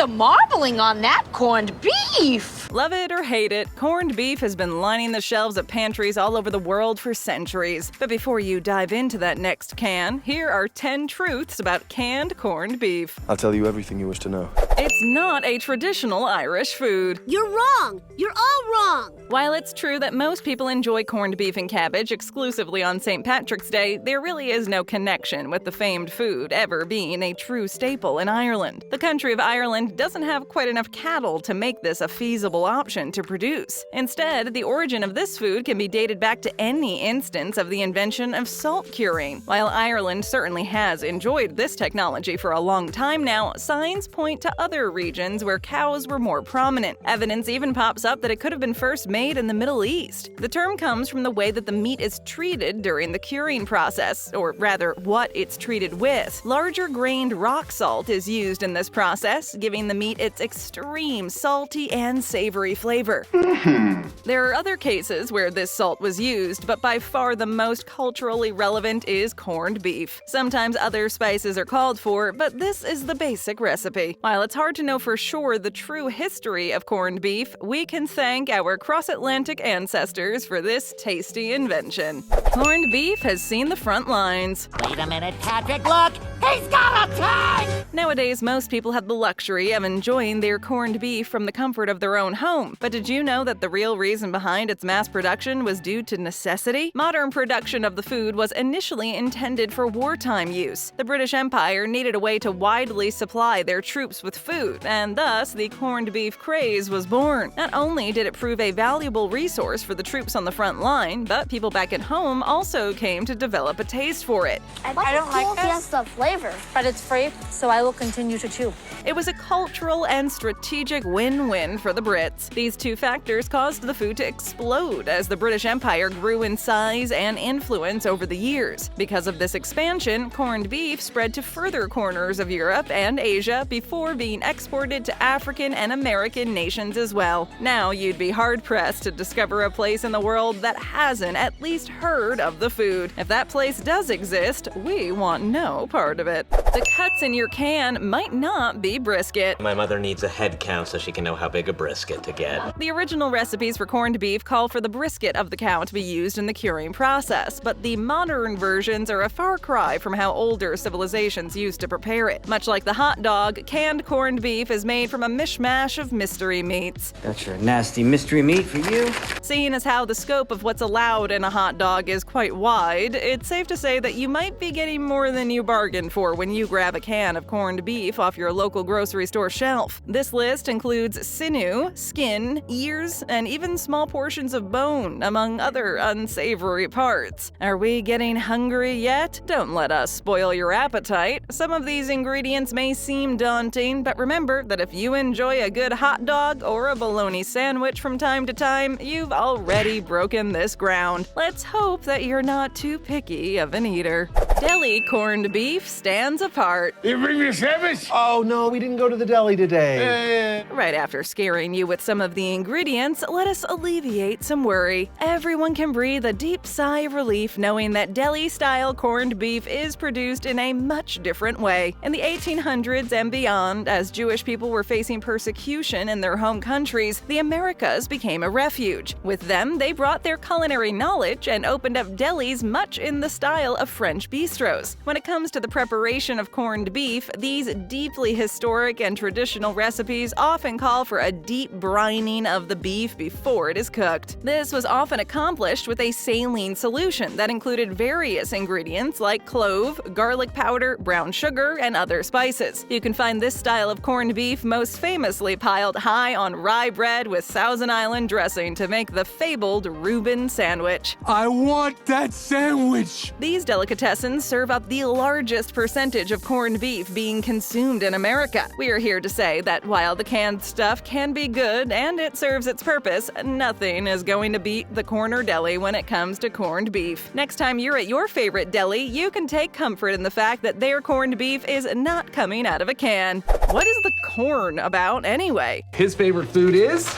the marbling on that corned beef! Love it or hate it, corned beef has been lining the shelves at pantries all over the world for centuries. But before you dive into that next can, here are 10 truths about canned corned beef. I'll tell you everything you wish to know. It's not a traditional Irish food. You're wrong! You're all wrong! While it's true that most people enjoy corned beef and cabbage exclusively on St. Patrick's Day, there really is no connection with the famed food ever being a true staple in Ireland. The country of Ireland doesn't have quite enough cattle to make this a feasible option to produce. Instead, the origin of this food can be dated back to any instance of the invention of salt curing. While Ireland certainly has enjoyed this technology for a long time now, signs point to other regions where cows were more prominent. Evidence even pops up that it could have been first made in the Middle East. The term comes from the way that the meat is treated during the curing process, or rather, what it's treated with. Larger grained rock salt is used in this process, giving the meat its extreme salty and savory flavor. There are other cases where this salt was used, but by far the most culturally relevant is corned beef. Sometimes other spices are called for, but this is the basic recipe. While it's hard to know for sure the true history of corned beef, we can thank our cross-Atlantic ancestors for this tasty invention. Corned beef has seen the front lines. Wait a minute, Patrick, look! He's got a tank! Nowadays, most people have the luxury of enjoying their corned beef from the comfort of their own home. But did you know that the real reason behind its mass production was due to necessity? Modern production of the food was initially intended for wartime use. The British Empire needed a way to widely supply their troops with food, and thus the corned beef craze was born. Not only did it prove a valuable resource for the troops on the front line, but people back at home also came to develop a taste for it. I don't like fiesta flavor, but it's free, so I will continue to chew. It was a cultural and strategic win-win for the Brits. These two factors caused the food to explode as the British Empire grew in size and influence over the years. Because of this expansion, corned beef spread to further corners of Europe and Asia before being exported to African and American nations as well. Now you'd be hard-pressed to discover a place in the world that hasn't at least heard of the food. If that place does exist, we want no part of it. The cuts in your can might not be brisket. My mother needs a head count so she can know how big a brisket to get. The original recipes for corned beef call for the brisket of the cow to be used in the curing process, but the modern versions are a far cry from how older civilizations used to prepare it. Much like the hot dog, canned corned beef is made from a mishmash of mystery meats. Got your nasty mystery meat for you. Seeing as how the scope of what's allowed in a hot dog is quite wide, it's safe to say that you might be getting more than you bargained for when you grab a can of corned beef off your local grocery store shelf. This list includes sinew, skin, ears, and even small portions of bone, among other unsavory parts. Are we getting hungry yet? Don't let us spoil your appetite. Some of these ingredients may seem daunting, but remember that if you enjoy a good hot dog or a bologna sandwich from time to time, you've already broken this ground. Let's hope that you're not too picky of an eater. Deli corned beef stands apart. You bring me a sandwich? Oh no, we didn't go to the deli today. Right after scaring you with some of the ingredients, let us alleviate some worry. Everyone can breathe a deep sigh of relief knowing that deli-style corned beef is produced in a much different way. In the 1800s and beyond, as Jewish people were facing persecution in their home countries, the Americas became a refuge. With them, they brought their culinary knowledge and opened up delis much in the style of French bistros. When it comes to the preparation of corned beef, these deeply historic and traditional recipes often call for a deep brining of the beef before it is cooked. This was often accomplished with a saline solution that included various ingredients like clove, garlic powder, brown sugar, and other spices. You can find this style of corned beef most famously piled high on rye bread with Thousand Island dressing to make the fabled Reuben sandwich. I want that sandwich! These delicatessens serve up the largest percentage of corned beef being consumed in America. We are here to say that while the canned stuff can be good and it serves its purpose, nothing is going to beat the corner deli when it comes to corned beef. Next time you're at your favorite deli, you can take comfort in the fact that their corned beef is not coming out of a can. What is the corn about anyway? His favorite food is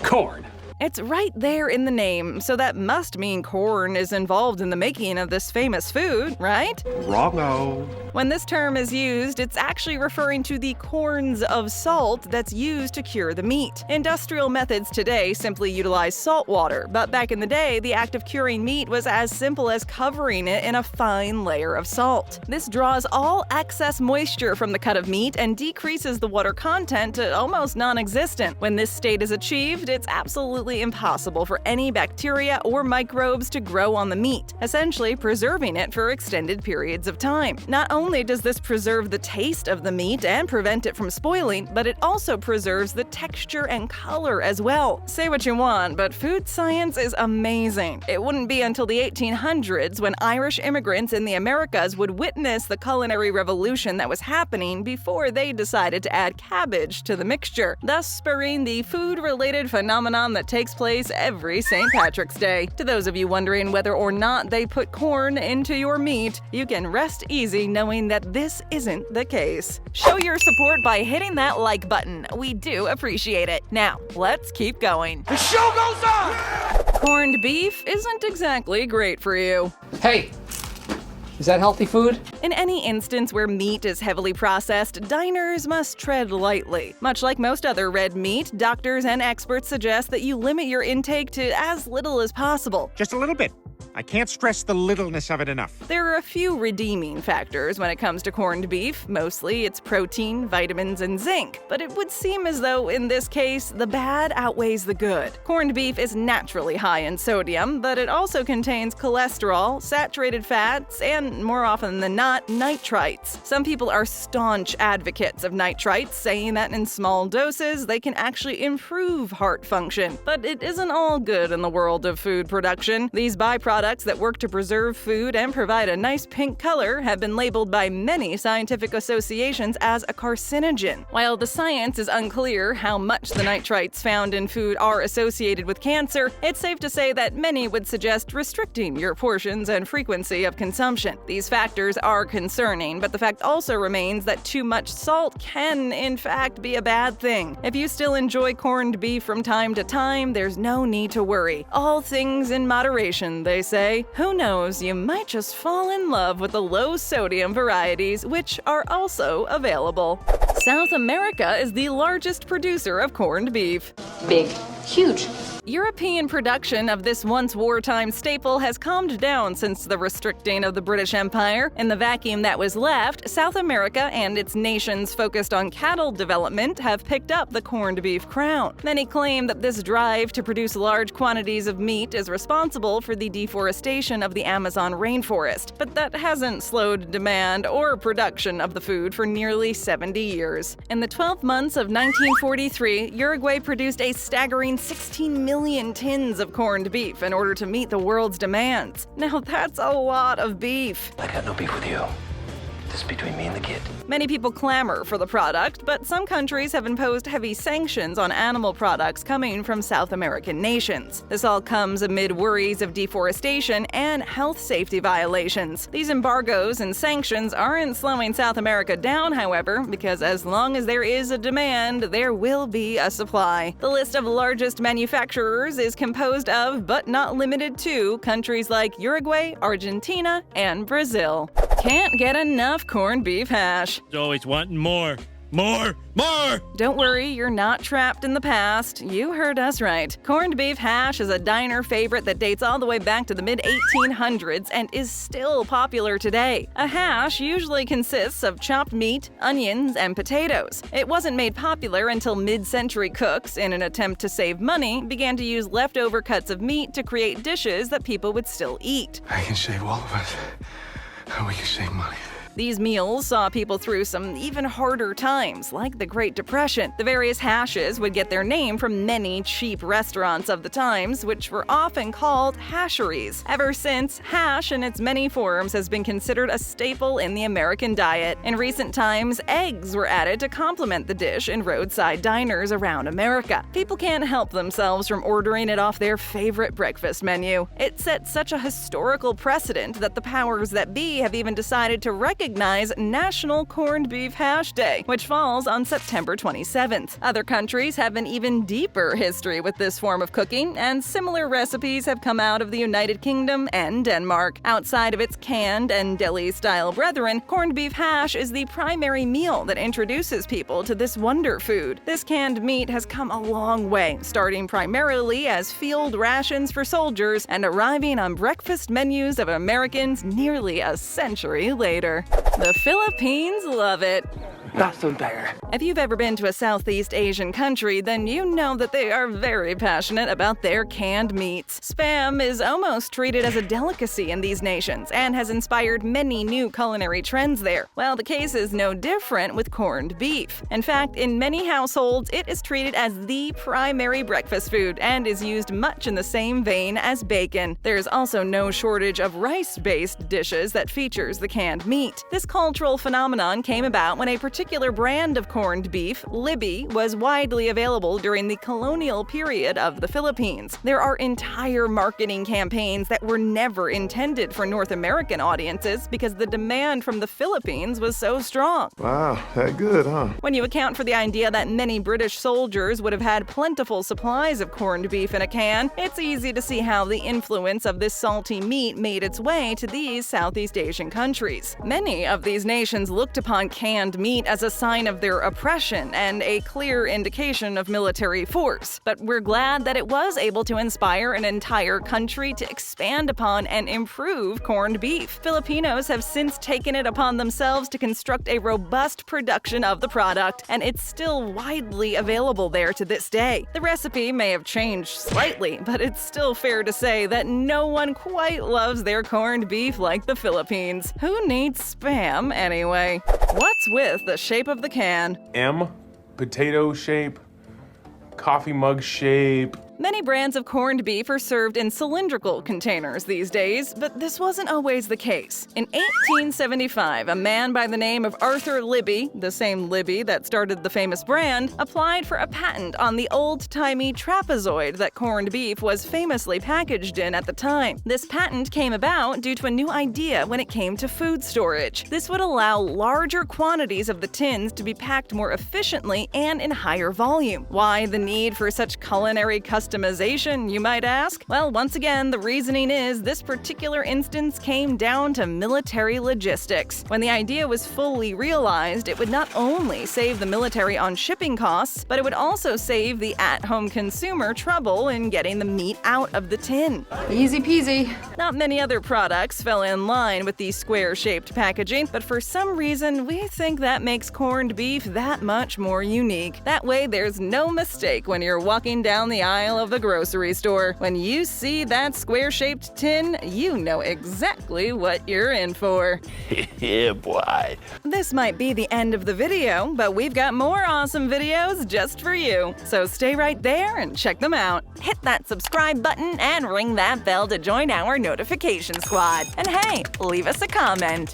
corn. It's right there in the name, so that must mean corn is involved in the making of this famous food, right? Wrong-o. When this term is used, it's actually referring to the corns of salt that's used to cure the meat. Industrial methods today simply utilize salt water, but back in the day, the act of curing meat was as simple as covering it in a fine layer of salt. This draws all excess moisture from the cut of meat and decreases the water content to almost non-existent. When this state is achieved, it's absolutely impossible for any bacteria or microbes to grow on the meat, essentially preserving it for extended periods of time. Not only does this preserve the taste of the meat and prevent it from spoiling, but it also preserves the texture and color as well. Say what you want, but food science is amazing. It wouldn't be until the 1800s when Irish immigrants in the Americas would witness the culinary revolution that was happening before they decided to add cabbage to the mixture, thus spurring the food-related phenomenon that takes place every St. Patrick's Day. To those of you wondering whether or not they put corn into your meat, you can rest easy knowing that this isn't the case. Show your support by hitting that like button. We do appreciate it. Now, let's keep going. The show goes on! Corned beef isn't exactly great for you. Hey, is that healthy food? In any instance where meat is heavily processed, diners must tread lightly. Much like most other red meat, doctors and experts suggest that you limit your intake to as little as possible. Just a little bit. I can't stress the littleness of it enough. There are a few redeeming factors when it comes to corned beef. Mostly it's protein, vitamins, and zinc. But it would seem as though in this case, the bad outweighs the good. Corned beef is naturally high in sodium, but it also contains cholesterol, saturated fats, and more often than not, nitrites. Some people are staunch advocates of nitrites, saying that in small doses, they can actually improve heart function. But it isn't all good in the world of food production. These byproducts that work to preserve food and provide a nice pink color have been labeled by many scientific associations as a carcinogen. While the science is unclear how much the nitrites found in food are associated with cancer, it's safe to say that many would suggest restricting your portions and frequency of consumption. These factors are concerning, but the fact also remains that too much salt can, in fact, be a bad thing. If you still enjoy corned beef from time to time, there's no need to worry. All things in moderation, they say. Who knows, you might just fall in love with the low-sodium varieties, which are also available. South America is the largest producer of corned beef. Big. Huge. European production of this once wartime staple has calmed down since the restricting of the British Empire. In the vacuum that was left, South America and its nations focused on cattle development have picked up the corned beef crown. Many claim that this drive to produce large quantities of meat is responsible for the deforestation of the Amazon rainforest, but that hasn't slowed demand or production of the food for nearly 70 years. In the 12 months of 1943, Uruguay produced a staggering 16 million tins of corned beef in order to meet the world's demands. Now that's a lot of beef. I got no beef with you. This is between me and the kid. Many people clamor for the product, but some countries have imposed heavy sanctions on animal products coming from South American nations. This all comes amid worries of deforestation and health safety violations. These embargoes and sanctions aren't slowing South America down, however, because as long as there is a demand, there will be a supply. The list of largest manufacturers is composed of, but not limited to, countries like Uruguay, Argentina, and Brazil. Can't get enough corned beef hash. Always wanting more. More! Don't worry, you're not trapped in the past. You heard us right. Corned beef hash is a diner favorite that dates all the way back to the mid-1800s and is still popular today. A hash usually consists of chopped meat, onions, and potatoes. It wasn't made popular until mid-century cooks, in an attempt to save money, began to use leftover cuts of meat to create dishes that people would still eat. I can save all of us. We can save money. These meals saw people through some even harder times, like the Great Depression. The various hashes would get their name from many cheap restaurants of the times, which were often called hasheries. Ever since, hash in its many forms has been considered a staple in the American diet. In recent times, eggs were added to complement the dish in roadside diners around America. People can't help themselves from ordering it off their favorite breakfast menu. It set such a historical precedent that the powers that be have even decided to recognize recognize National Corned Beef Hash Day, which falls on September 27th. Other countries have an even deeper history with this form of cooking, and similar recipes have come out of the United Kingdom and Denmark. Outside of its canned and deli-style brethren, corned beef hash is the primary meal that introduces people to this wonder food. This canned meat has come a long way, starting primarily as field rations for soldiers and arriving on breakfast menus of Americans nearly a century later. The Philippines love it. If you've ever been to a Southeast Asian country, then you know that they are very passionate about their canned meats. Spam is almost treated as a delicacy in these nations and has inspired many new culinary trends there. Well, the case is no different with corned beef. In fact, in many households, it is treated as the primary breakfast food and is used much in the same vein as bacon. There's also no shortage of rice-based dishes that features the canned meat. This cultural phenomenon came about when a particular brand of corned beef, Libby, was widely available during the colonial period of the Philippines. There are entire marketing campaigns that were never intended for North American audiences because the demand from the Philippines was so strong. Wow, that good, huh? When you account for the idea that many British soldiers would have had plentiful supplies of corned beef in a can, it's easy to see how the influence of this salty meat made its way to these Southeast Asian countries. Many of these nations looked upon canned meat as a sign of their oppression and a clear indication of military force. But we're glad that it was able to inspire an entire country to expand upon and improve corned beef. Filipinos have since taken it upon themselves to construct a robust production of the product, and it's still widely available there to this day. The recipe may have changed slightly, but it's still fair to say that no one quite loves their corned beef like the Philippines. Who needs Spam anyway? What's with the shape of the can? M, potato shape, coffee mug shape. Many brands of corned beef are served in cylindrical containers these days, but this wasn't always the case. In 1875, a man by the name of Arthur Libby, the same Libby that started the famous brand, applied for a patent on the old-timey trapezoid that corned beef was famously packaged in at the time. This patent came about due to a new idea when it came to food storage. This would allow larger quantities of the tins to be packed more efficiently and in higher volume. Why the need for such culinary customization, you might ask? Well, once again, the reasoning is this particular instance came down to military logistics. When the idea was fully realized, it would not only save the military on shipping costs, but it would also save the at-home consumer trouble in getting the meat out of the tin. Easy peasy. Not many other products fell in line with the square-shaped packaging, but for some reason, we think that makes corned beef that much more unique. That way, there's no mistake when you're walking down the aisle of the grocery store. When you see that square-shaped tin, you know exactly what you're in for. Yeah, boy. This might be the end of the video, but we've got more awesome videos just for you. So stay right there and check them out. Hit that subscribe button and ring that bell to join our notification squad. And hey, leave us a comment.